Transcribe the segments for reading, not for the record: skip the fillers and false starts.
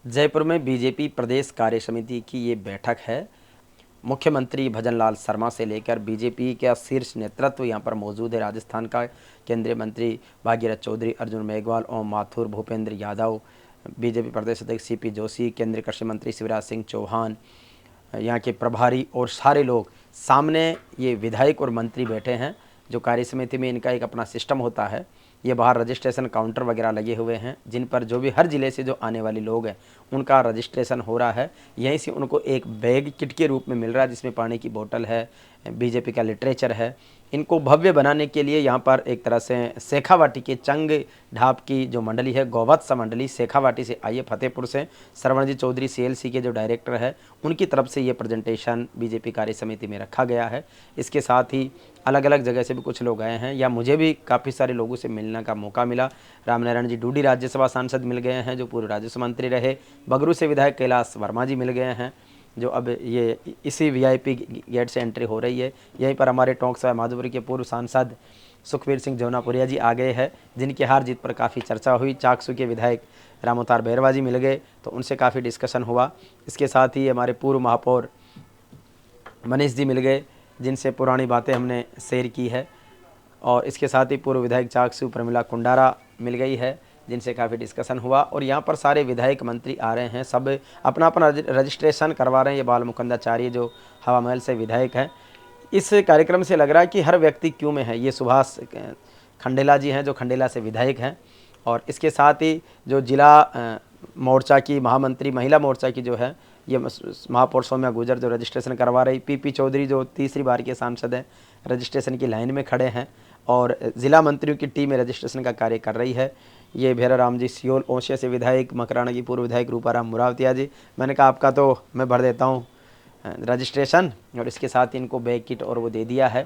जयपुर में बीजेपी प्रदेश कार्य समिति की ये बैठक है। मुख्यमंत्री भजनलाल शर्मा से लेकर बीजेपी का शीर्ष नेतृत्व यहाँ पर मौजूद है। राजस्थान का केंद्रीय मंत्री भागीरथ चौधरी, अर्जुन मेघवाल, ओम माथुर, भूपेंद्र यादव, बीजेपी प्रदेश अध्यक्ष सीपी जोशी, केंद्रीय कृषि मंत्री शिवराज सिंह चौहान, यहाँ के प्रभारी और सारे लोग सामने ये विधायक और मंत्री बैठे हैं। जो कार्य समिति में इनका एक अपना सिस्टम होता है। ये बाहर रजिस्ट्रेशन काउंटर वगैरह लगे हुए हैं, जिन पर जो भी हर ज़िले से जो आने वाले लोग हैं उनका रजिस्ट्रेशन हो रहा है। यहीं से उनको एक बैग किट के रूप में मिल रहा है, जिसमें पानी की बोतल है, बीजेपी का लिटरेचर है। इनको भव्य बनाने के लिए यहाँ पर एक तरह से शेखावाटी के चंग ढाब की जो मंडली है, गौवत्स मंडली शेखावाटी से आई है, फतेहपुर से श्रवणजीत चौधरी सीएलसी के जो डायरेक्टर है, उनकी तरफ से ये प्रेजेंटेशन बीजेपी कार्य समिति में रखा गया है। इसके साथ ही अलग अलग जगह से भी कुछ लोग आए हैं, या मुझे भी काफ़ी सारे लोगों से मिलने का मौका मिला। रामनारायण जी डूडी राज्यसभा सांसद मिल गए हैं, जो पूर्व राजस्व मंत्री रहे। बगरू से विधायक कैलाश वर्मा जी मिल गए हैं, जो अब ये इसी वीआईपी गेट से एंट्री हो रही है। यहीं पर हमारे टोंक सभा माधोपुरी के पूर्व सांसद सुखबीर सिंह जौनापुरिया जी आ गए हैं, जिनकी हार जीत पर काफ़ी चर्चा हुई। चाकसू के विधायक रामोतार बैरवा जी मिल गए, तो उनसे काफ़ी डिस्कशन हुआ। इसके साथ ही हमारे पूर्व महापौर मनीष जी मिल गए, जिनसे पुरानी बातें हमने शेयर की है। और इसके साथ ही पूर्व विधायक चाकसू प्रमिला कुंडारा मिल गई है, जिनसे काफ़ी डिस्कशन हुआ। और यहाँ पर सारे विधायक मंत्री आ रहे हैं, सब अपना अपना रजिस्ट्रेशन करवा रहे हैं। ये बाल मुकुंदाचार्य जो हवा महल से विधायक हैं, इस कार्यक्रम से लग रहा है कि हर व्यक्ति क्यों में है। ये सुभाष खंडेला जी हैं, जो खंडेला से विधायक हैं। और इसके साथ ही जो जिला मोर्चा की महामंत्री महिला मोर्चा की जो है, ये महापौर सौम्या गुजर, जो रजिस्ट्रेशन करवा रही। पीपी चौधरी जो तीसरी बार के सांसद हैं, रजिस्ट्रेशन की लाइन में खड़े हैं। और ज़िला मंत्रियों की टीम रजिस्ट्रेशन का कार्य कर रही है। ये भैरा राम जी सियोल ओसिया से विधायक, मकराना की पूर्व विधायक रूपाराम मुरावतिया जी। मैंने कहा आपका तो मैं भर देता हूँ रजिस्ट्रेशन, और इसके साथ इनको बैग किट और वो दे दिया है।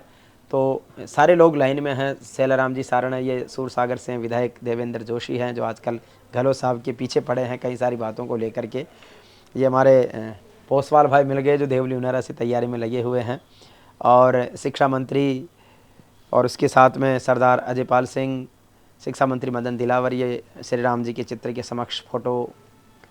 तो सारे लोग लाइन में हैं। सेलाराम जी सारण है, ये सूरसागर से हैं। विधायक देवेंद्र जोशी हैं, जो आजकल गहलोत साहब के पीछे पड़े हैं कई सारी बातों को लेकर के। ये हमारे पोसवाल भाई मिल गए, जो देवली उनारा से तैयारी में लगे हुए हैं। और शिक्षा मंत्री, और उसके साथ में सरदार अजयपाल सिंह, शिक्षा मंत्री मदन दिलावर, ये श्री राम जी के चित्र के समक्ष फ़ोटो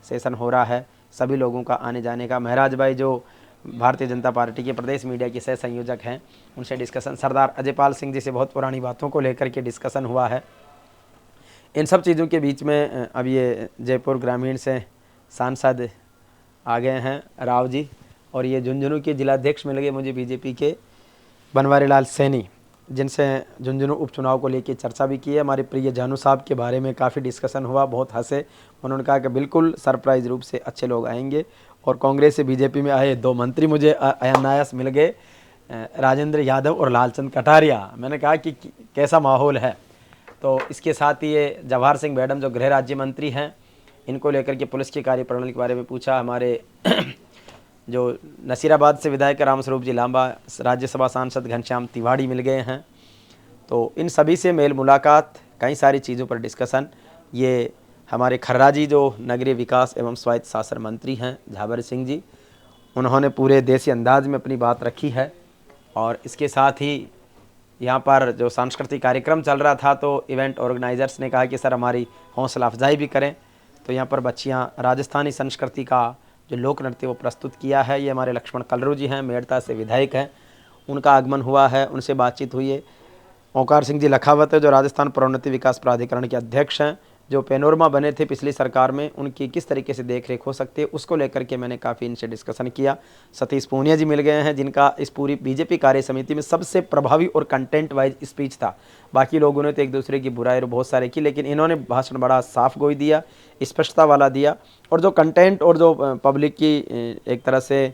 सेशन हो रहा है। सभी लोगों का आने जाने का। महराज भाई जो भारतीय जनता पार्टी के प्रदेश मीडिया के सह संयोजक हैं, उनसे डिस्कशन। सरदार अजयपाल सिंह जी से बहुत पुरानी बातों को लेकर के डिस्कशन हुआ है। इन सब चीज़ों के बीच में अब ये जयपुर ग्रामीण से सांसद आ गए हैं राव जी, और ये झुंझुनू के जिलाध्यक्ष मिल गए मुझे बीजेपी के बनवारी लाल सैनी, जिनसे झुंझुनू उपचुनाव को लेकर चर्चा भी की है। हमारे प्रिय जानू साहब के बारे में काफ़ी डिस्कशन हुआ, बहुत हंसे। उन्होंने कहा कि बिल्कुल सरप्राइज रूप से अच्छे लोग आएंगे। और कांग्रेस से बीजेपी में आए दो मंत्री मुझे अनायास मिल गए, राजेंद्र यादव और लालचंद कटारिया। मैंने कहा कि कैसा माहौल है। तो इसके साथ ही ये जवाहर सिंह मैडम, जो गृह राज्य मंत्री हैं, इनको लेकर के पुलिस की कार्यप्रणाली के बारे में पूछा। हमारे जो नसीराबाद से विधायक रामस्वरूप जी लांबा, राज्यसभा सांसद घनश्याम तिवाड़ी मिल गए हैं। तो इन सभी से मेल मुलाकात, कई सारी चीज़ों पर डिस्कशन। ये हमारे खर्रा जी, जो नगरीय विकास एवं स्वायत्त शासन मंत्री हैं, झाबर सिंह जी, उन्होंने पूरे देसी अंदाज में अपनी बात रखी है। और इसके साथ ही यहाँ पर जो सांस्कृतिक कार्यक्रम चल रहा था, तो इवेंट ऑर्गेनाइजर्स ने कहा कि सर हमारी हौसला अफजाई भी करें। तो यहाँ पर बच्चियाँ राजस्थानी संस्कृति का जो लोक नृत्य वो प्रस्तुत किया है। ये हमारे लक्ष्मण कलरू जी हैं, मेड़ता से विधायक हैं, उनका आगमन हुआ है, उनसे बातचीत हुई है। ओंकार सिंह जी लखावत है, जो राजस्थान प्रोन्नति विकास प्राधिकरण के अध्यक्ष हैं, जो पेनोरमा बने थे पिछली सरकार में, उनकी किस तरीके से देखरेख हो सकती है, उसको लेकर के मैंने काफ़ी इनसे डिस्कशन किया। सतीश पूनिया जी मिल गए हैं, जिनका इस पूरी बीजेपी कार्य समिति में सबसे प्रभावी और कंटेंट वाइज स्पीच था। बाकी लोगों ने तो एक दूसरे की बुराई और बहुत सारे की, लेकिन इन्होंने भाषण बड़ा साफ गोई दिया, स्पष्टता वाला दिया। और जो कंटेंट और जो पब्लिक की एक तरह से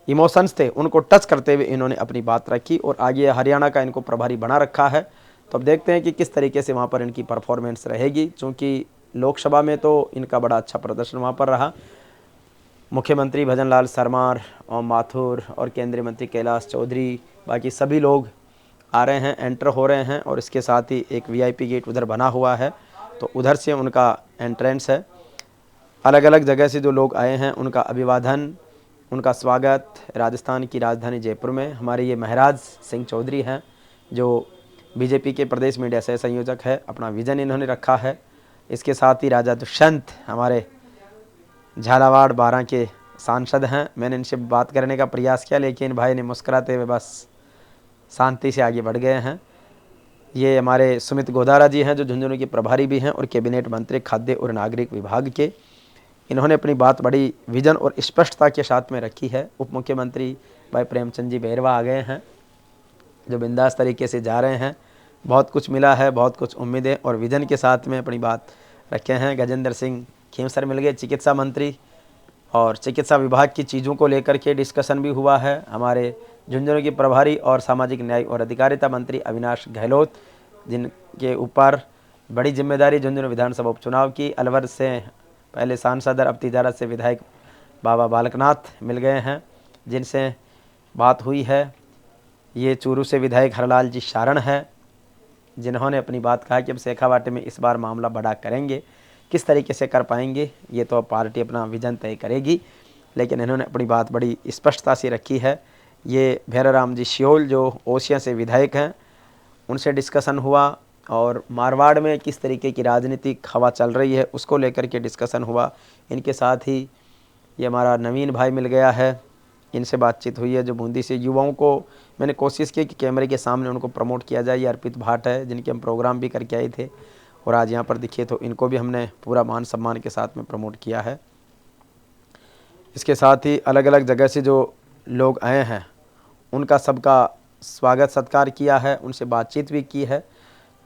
इमोशंस थे, उनको टच करते हुए इन्होंने अपनी बात रखी। और आगे हरियाणा का इनको प्रभारी बना रखा है। तो अब देखते हैं कि किस तरीके से वहाँ पर इनकी परफॉर्मेंस रहेगी, क्योंकि लोकसभा में तो इनका बड़ा अच्छा प्रदर्शन वहाँ पर रहा। मुख्यमंत्री भजनलाल शर्मा, ओम माथुर और केंद्रीय मंत्री कैलाश चौधरी, बाकी सभी लोग आ रहे हैं, एंटर हो रहे हैं। और इसके साथ ही एक वीआईपी गेट उधर बना हुआ है, तो उधर से उनका एंट्रेंस है। अलग अलग जगह से जो लोग आए हैं, उनका अभिवादन, उनका स्वागत। राजस्थान की राजधानी जयपुर में हमारे ये महराज सिंह चौधरी हैं, जो बीजेपी के प्रदेश मीडिया सह संयोजक है। अपना विज़न इन्होंने रखा है। इसके साथ ही राजा दुष्यंत, हमारे झालावाड़ 12 के सांसद हैं। मैंने इनसे बात करने का प्रयास किया, लेकिन भाई ने मुस्कुराते हुए बस शांति से आगे बढ़ गए हैं। ये हमारे सुमित गोदारा जी हैं, जो झुंझुनू के प्रभारी भी हैं और कैबिनेट मंत्री खाद्य और नागरिक विभाग के। इन्होंने अपनी बात बड़ी विजन और स्पष्टता के साथ में रखी है। उप मुख्यमंत्री भाई प्रेमचंद जी बैरवा आ गए हैं, जो बिंदास तरीके से जा रहे हैं। बहुत कुछ मिला है, बहुत कुछ उम्मीदें और विजन के साथ में अपनी बात रखे हैं। गजेंद्र सिंह खेमसर मिल गए चिकित्सा मंत्री, और चिकित्सा विभाग की चीज़ों को लेकर के डिस्कशन भी हुआ है। हमारे झुंझुनू के प्रभारी और सामाजिक न्याय और अधिकारिता मंत्री अविनाश गहलोत, जिनके ऊपर बड़ी जिम्मेदारी झुंझुनू विधानसभा उपचुनाव की, अलवर से पहले सांसद और अब तिजारत से विधायक बाबा बालकनाथ मिल गए हैं, जिनसे बात हुई है। ये चूरू से विधायक हरलाल जी शारण है, जिन्होंने अपनी बात कहा कि अब शेखावाटी में इस बार मामला बड़ा करेंगे। किस तरीके से कर पाएंगे ये तो पार्टी अपना विजन तय करेगी, लेकिन इन्होंने अपनी बात बड़ी स्पष्टता से रखी है। ये भैराराम जी श्योल, जो ओसिया से विधायक हैं, उनसे डिस्कशन हुआ, और मारवाड़ में किस तरीके की राजनीतिक हवा चल रही है उसको लेकर के डिस्कशन हुआ। इनके साथ ही ये हमारा नवीन भाई मिल गया है, इनसे बातचीत हुई है। जो बूंदी से युवाओं को मैंने कोशिश की कि कैमरे के सामने उनको प्रमोट किया जाए। ये अर्पित भाट है, जिनके हम प्रोग्राम भी करके आए थे और आज यहाँ पर दिखे, तो इनको भी हमने पूरा मान सम्मान के साथ में प्रमोट किया है। इसके साथ ही अलग अलग जगह से जो लोग आए हैं उनका सबका स्वागत सत्कार किया है, उनसे बातचीत भी की है।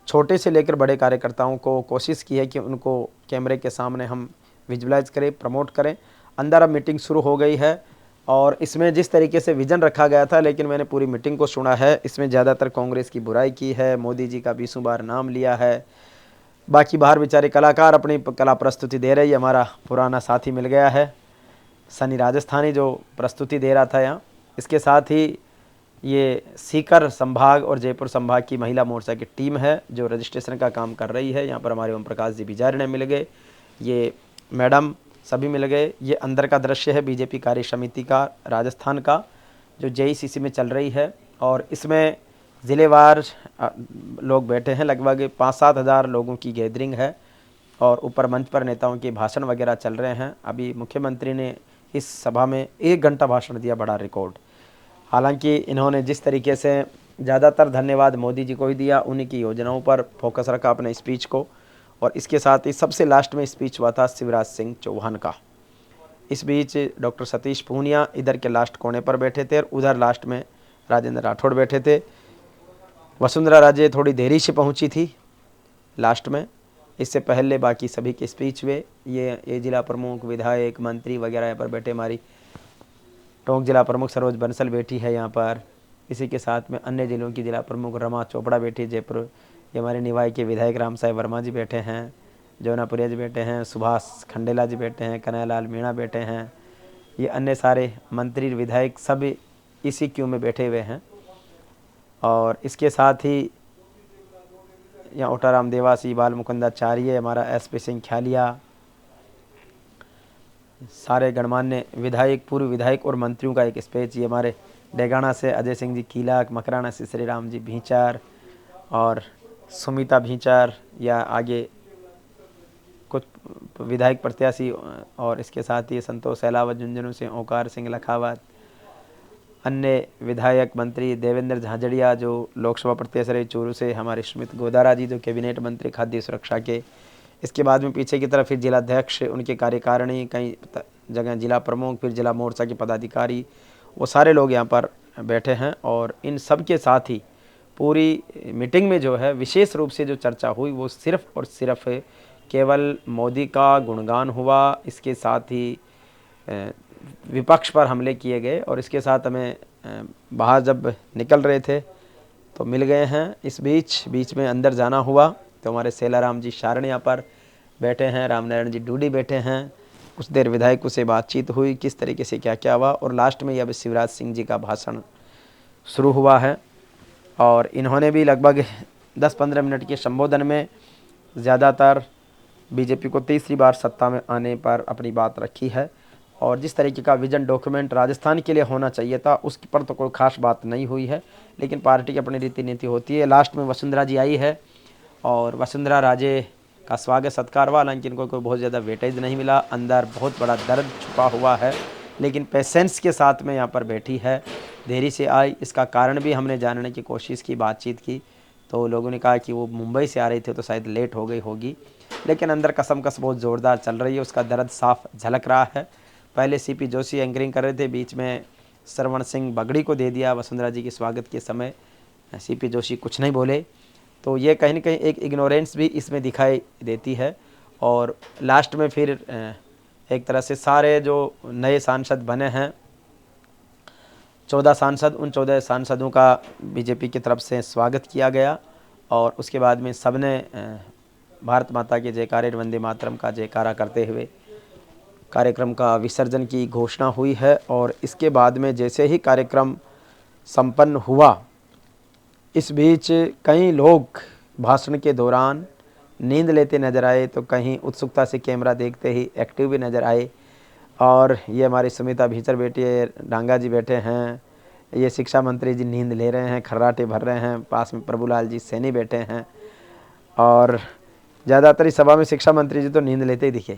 छोटे से लेकर बड़े कार्यकर्ताओं को कोशिश की है कि उनको कैमरे के सामने हम विजुलाइज करें, प्रमोट करें। अंदर अब मीटिंग शुरू हो गई है, और इसमें जिस तरीके से विजन रखा गया था, लेकिन मैंने पूरी मीटिंग को सुना है, इसमें ज़्यादातर कांग्रेस की बुराई की है, मोदी जी का 20 बार नाम लिया है। बाकी बाहर बेचारे कलाकार अपनी कला प्रस्तुति दे रहे हैं। हमारा पुराना साथी मिल गया है सनी राजस्थानी, जो प्रस्तुति दे रहा था यहाँ। इसके साथ ही ये सीकर संभाग और जयपुर संभाग की महिला मोर्चा की टीम है, जो रजिस्ट्रेशन का काम कर रही है। यहाँ पर हमारे ओम प्रकाश जी बिजारने मिल गए, ये मैडम सभी मिल गए। ये अंदर का दृश्य है बीजेपी कार्य समिति का राजस्थान का, जो जेईसीसी में चल रही है, और इसमें ज़िलेवार लोग बैठे हैं। लगभग 5-7 हज़ार लोगों की गैदरिंग है, और ऊपर मंच पर नेताओं के भाषण वगैरह चल रहे हैं। अभी मुख्यमंत्री ने इस सभा में 1 घंटा भाषण दिया, बड़ा रिकॉर्ड। हालांकि इन्होंने जिस तरीके से ज़्यादातर धन्यवाद मोदी जी को ही दिया, उन्हीं की योजनाओं पर फोकस रखा अपने स्पीच को। और इसके साथ ही सबसे लास्ट में स्पीच हुआ था शिवराज सिंह चौहान का। इस बीच डॉक्टर सतीश पूनिया इधर के लास्ट कोने पर बैठे थे, और उधर लास्ट में राजेंद्र राठौड़ बैठे थे। वसुंधरा राजे थोड़ी देरी से पहुंची थी लास्ट में, इससे पहले बाकी सभी के स्पीच हुए। ये जिला प्रमुख, विधायक, मंत्री वगैरह यहाँ पर बैठे। हमारी टोंक जिला प्रमुख सरोज बंसल बैठी है यहाँ पर। इसी के साथ में अन्य जिलों की जिला प्रमुख रमा चोपड़ा बैठी जयपुर। ये हमारे निवाई के विधायक राम साहेब वर्मा जी बैठे हैं, जौनापुरिया जी बैठे हैं, सुभाष खंडेला जी बैठे हैं, कन्हैयालाल मीणा बैठे हैं। ये अन्य सारे मंत्री विधायक सब इसी क्यू में बैठे हुए हैं। और इसके साथ ही यहाँ ओटाराम देवासी, बाल मुकुंदाचार्य, हमारा SP सिंह ख्यालिया, सारे गणमान्य विधायक, पूर्व विधायक और मंत्रियों का एक स्पीच। ये हमारे डेगाना से अजय सिंह जी कीलक, मकराना से श्री राम जी भींचार और सुमिता भींचार, या आगे कुछ विधायक प्रत्याशी, और इसके साथ ही संतोष सहलावत झुंझुनू से, ओंकार सिंह लखावत, अन्य विधायक मंत्री देवेंद्र झाझड़िया जो लोकसभा प्रत्याशी रहे चूरू से, हमारे सुमित गोदारा जी जो कैबिनेट मंत्री खाद्य सुरक्षा के। इसके बाद में पीछे की तरफ फिर जिलाध्यक्ष, उनके कार्यकारिणी, कई जगह जिला प्रमुख, फिर जिला मोर्चा के पदाधिकारी, वो सारे लोग यहाँ पर बैठे हैं। और इन सब के साथ ही पूरी मीटिंग में जो है विशेष रूप से जो चर्चा हुई वो सिर्फ और सिर्फ केवल मोदी का गुणगान हुआ। इसके साथ ही विपक्ष पर हमले किए गए, और इसके साथ हमें बाहर जब निकल रहे थे तो मिल गए हैं। इस बीच में अंदर जाना हुआ तो हमारे सेलाराम जी शारण यहाँ पर बैठे हैं, रामनारायण जी डूडी बैठे हैं। कुछ देर विधायकों से बातचीत हुई, किस तरीके से क्या क्या हुआ, और लास्ट में अब शिवराज सिंह जी का भाषण शुरू हुआ है। और इन्होंने भी लगभग 10-15 मिनट के संबोधन में ज़्यादातर बीजेपी को तीसरी बार सत्ता में आने पर अपनी बात रखी है, और जिस तरीके का विजन डॉक्यूमेंट राजस्थान के लिए होना चाहिए था उस पर तो कोई खास बात नहीं हुई है, लेकिन पार्टी की अपनी रीति नीति होती है। लास्ट में वसुंधरा जी आई है, और वसुंधरा राजे का स्वागत सत्कार हुआ। हालांकि इनको कोई बहुत ज़्यादा वेटेज नहीं मिला, अंदर बहुत बड़ा दर्द छुपा हुआ है, लेकिन पेशेंस के साथ में यहाँ पर बैठी है, देरी से आई। इसका कारण भी हमने जानने की कोशिश की, बातचीत की, तो लोगों ने कहा कि वो मुंबई से आ रही थी तो शायद लेट हो गई होगी, लेकिन अंदर कसमकस बहुत ज़ोरदार चल रही है, उसका दर्द साफ झलक रहा है। पहले सीपी जोशी एंकरिंग कर रहे थे, बीच में श्रवण सिंह बगड़ी को दे दिया वसुंधरा जी के स्वागत के समय, सीपी जोशी कुछ नहीं बोले। तो ये कहीं ना कहीं एक इग्नोरेंस भी इसमें दिखाई देती है। और लास्ट में फिर एक तरह से सारे जो नए सांसद बने हैं 14 सांसद, उन 14 सांसदों का बीजेपी की तरफ से स्वागत किया गया और उसके बाद में सबने भारत माता के जयकारे वंदे मातरम का जयकारा करते हुए कार्यक्रम का विसर्जन की घोषणा हुई है। और इसके बाद में जैसे ही कार्यक्रम संपन्न हुआ, इस बीच कई लोग भाषण के दौरान नींद लेते नज़र आए, तो कहीं उत्सुकता से कैमरा देखते ही एक्टिव भी नज़र आए। और ये हमारी सुमिता भीचर बेटी डांगा जी बैठे हैं, ये शिक्षा मंत्री जी नींद ले रहे हैं, खर्राटे भर रहे हैं, पास में प्रभुलाल जी सैनी बैठे हैं। और ज़्यादातर इस सभा में शिक्षा मंत्री जी तो नींद लेते ही दिखे।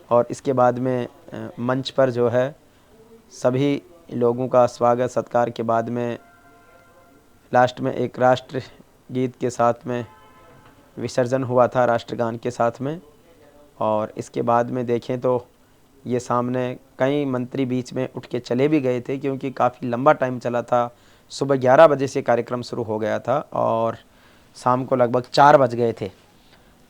और इसके बाद में मंच पर जो है सभी लोगों का स्वागत सत्कार के बाद में लास्ट में एक राष्ट्र गीत के साथ में विसर्जन हुआ था, राष्ट्रगान के साथ में। और इसके बाद में देखें तो ये सामने कई मंत्री बीच में उठ के चले भी गए थे, क्योंकि काफ़ी लंबा टाइम चला था। सुबह 11 बजे से कार्यक्रम शुरू हो गया था और शाम को लगभग 4 बज गए थे।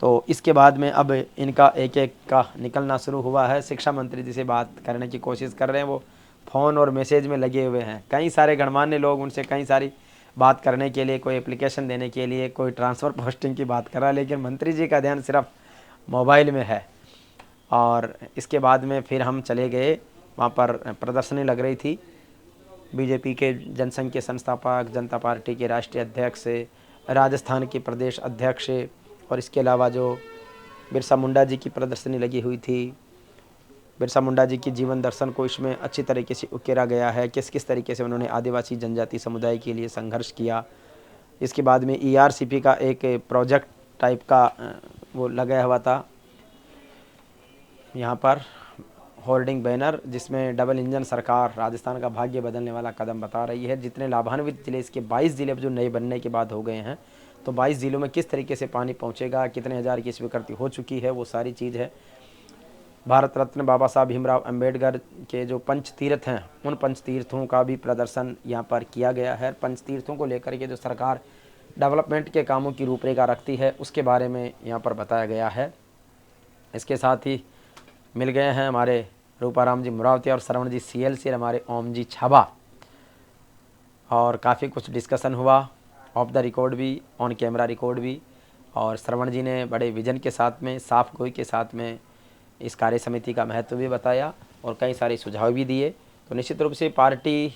तो इसके बाद में अब इनका एक एक का निकलना शुरू हुआ है। शिक्षा मंत्री जी से बात करने की कोशिश कर रहे हैं, वो फ़ोन और मैसेज में लगे हुए हैं। कई सारे गणमान्य लोग उनसे कई सारी बात करने के लिए, कोई एप्लीकेशन देने के लिए, कोई ट्रांसफ़र पोस्टिंग की बात कर रहा है, लेकिन मंत्री जी का ध्यान सिर्फ मोबाइल में है। और इसके बाद में फिर हम चले गए, वहाँ पर प्रदर्शनी लग रही थी। बीजेपी के जनसंघ के संस्थापक, जनता पार्टी के राष्ट्रीय अध्यक्ष, राजस्थान के प्रदेश अध्यक्ष, और इसके अलावा जो बिरसा मुंडा जी की प्रदर्शनी लगी हुई थी। बिरसा मुंडा जी की जीवन दर्शन को इसमें अच्छी तरीके से उकेरा गया है, किस किस तरीके से उन्होंने आदिवासी जनजाति समुदाय के लिए संघर्ष किया। इसके बाद में ERCP का एक प्रोजेक्ट टाइप का वो लगा हुआ था यहाँ पर होर्डिंग बैनर, जिसमें डबल इंजन सरकार राजस्थान का भाग्य बदलने वाला कदम बता रही है। जितने लाभान्वित जिले, इसके 22 ज़िले जो नए बनने के बाद हो गए हैं, तो 22 ज़िलों में किस तरीके से पानी पहुँचेगा, कितने हज़ार की स्वीकृति हो चुकी है, वो सारी चीज़ है। भारत रत्न बाबा साहब भीमराव अंबेडकर के जो पंच तीर्थ हैं, उन पंच तीर्थों का भी प्रदर्शन यहाँ पर किया गया है। पंच तीर्थों को लेकर के जो सरकार डेवलपमेंट के कामों की रूपरेखा रखती है, उसके बारे में यहाँ पर बताया गया है। इसके साथ ही मिल गए हैं हमारे रूपाराम जी मुरावती और श्रवण जी CL से, हमारे ओम जी छाबा, और काफ़ी कुछ डिस्कशन हुआ, ऑफ द रिकॉर्ड भी, ऑन कैमरा रिकॉर्ड भी। और श्रवण जी ने बड़े विजन के साथ में, साफ गोई के साथ में इस कार्य समिति का महत्व भी बताया और कई सारे सुझाव भी दिए। तो निश्चित रूप से पार्टी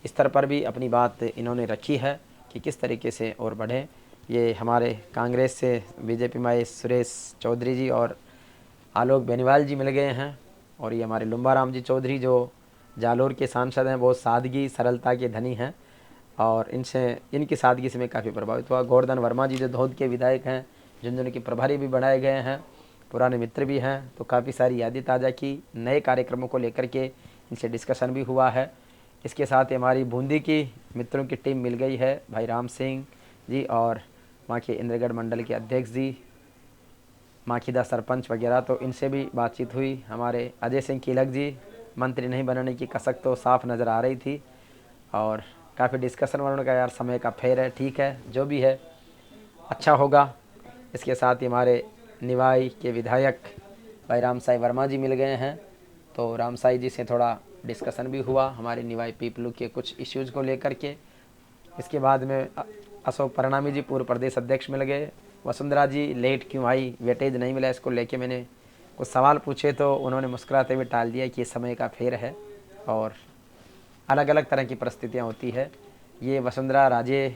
स्तर पर भी अपनी बात इन्होंने रखी है कि किस तरीके से और बढ़े। ये हमारे कांग्रेस से बीजेपी में सुरेश चौधरी जी और आलोक बेनीवाल जी मिल गए हैं, और ये हमारे लुम्बाराम जी चौधरी जो जालोर के सांसद हैं, बहुत सादगी सरलता के धनी हैं, और इनकी सादगी से मैं काफ़ी प्रभावित हुआ। गोवर्धन वर्मा जी जो धौद के विधायक हैं, झुंझुनू के प्रभारी भी बनाए गए हैं, पुराने मित्र भी हैं, तो काफ़ी सारी यादें ताज़ा की। नए कार्यक्रमों को लेकर के इनसे डिस्कशन भी हुआ है। इसके साथ ही हमारी बूंदी की मित्रों की टीम मिल गई है, भाई राम सिंह जी और वहाँ के इंद्रगढ़ मंडल के अध्यक्ष जी, माखीदा सरपंच वगैरह, तो इनसे भी बातचीत हुई। हमारे अजय सिंह कीलक जी, मंत्री नहीं बनने की कसक तो साफ नज़र आ रही थी, और काफ़ी डिस्कशन उन्होंने कहा यार समय का फेर है, ठीक है, जो भी है अच्छा होगा। इसके साथ ही हमारे निवाई के विधायक भाई रामसाई वर्मा जी मिल गए हैं, तो रामसाई जी से थोड़ा डिस्कशन भी हुआ हमारे निवाई पीपलू के कुछ इश्यूज़ को लेकर के। इसके बाद में अशोक परनामी जी पूर्व प्रदेश अध्यक्ष मिल गए। वसुंधरा जी लेट क्यों आई, वेटेज नहीं मिला, इसको लेके मैंने कुछ सवाल पूछे तो उन्होंने मुस्कुराते हुए टाल दिया कि ये समय का फेर है और अलग अलग तरह की परिस्थितियाँ होती है। ये वसुंधरा राजे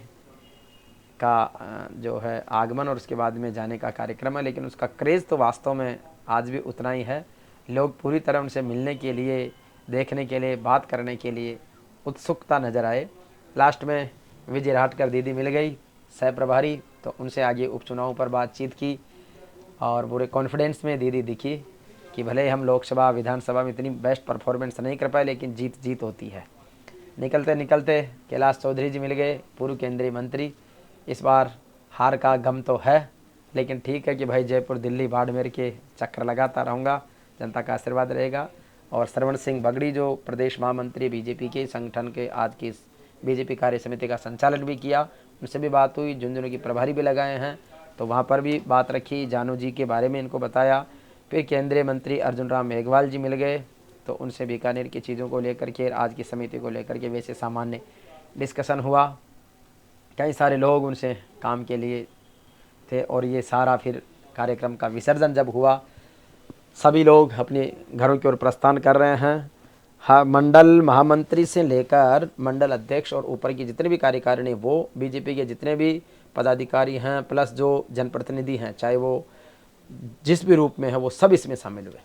का जो है आगमन और उसके बाद में जाने का कार्यक्रम है, लेकिन उसका क्रेज़ तो वास्तव में आज भी उतना ही है। लोग पूरी तरह उनसे मिलने के लिए, देखने के लिए, बात करने के लिए उत्सुकता नज़र आए। लास्ट में विजय राहटकर दीदी मिल गई सह प्रभारी, तो उनसे आगे उपचुनाव पर बातचीत की। और पूरे कॉन्फिडेंस में दीदी दिखी कि भले हम लोकसभा विधानसभा में इतनी बेस्ट परफॉर्मेंस नहीं कर पाए, लेकिन जीत जीत होती है। निकलते निकलते कैलाश चौधरी जी मिल गए, पूर्व केंद्रीय मंत्री। इस बार हार का गम तो है, लेकिन ठीक है कि भाई जयपुर दिल्ली बाड़मेर के चक्कर लगाता रहूँगा, जनता का आशीर्वाद रहेगा। और श्रवण सिंह बगड़ी जो प्रदेश महामंत्री बीजेपी के संगठन के आज की बीजेपी कार्य समिति का संचालन भी किया, उनसे भी बात हुई। झुंझुनू की प्रभारी भी लगाए हैं, तो वहाँ पर भी बात रखी, जानू जी के बारे में इनको बताया। फिर केंद्रीय मंत्री अर्जुन राम मेघवाल जी मिल गए, तो उनसे बीकानेर की चीज़ों को लेकर के, आज की समिति को लेकर के वैसे सामान्य डिस्कशन हुआ। कई सारे लोग उनसे काम के लिए थे। और ये सारा फिर कार्यक्रम का विसर्जन जब हुआ, सभी लोग अपने घरों की ओर प्रस्थान कर रहे हैं। हाँ, मंडल महामंत्री से लेकर मंडल अध्यक्ष और ऊपर की जितने भी कार्यकारिणी, वो बीजेपी के जितने भी पदाधिकारी हैं, प्लस जो जनप्रतिनिधि हैं, चाहे वो जिस भी रूप में है, वो सब इसमें शामिल हुए।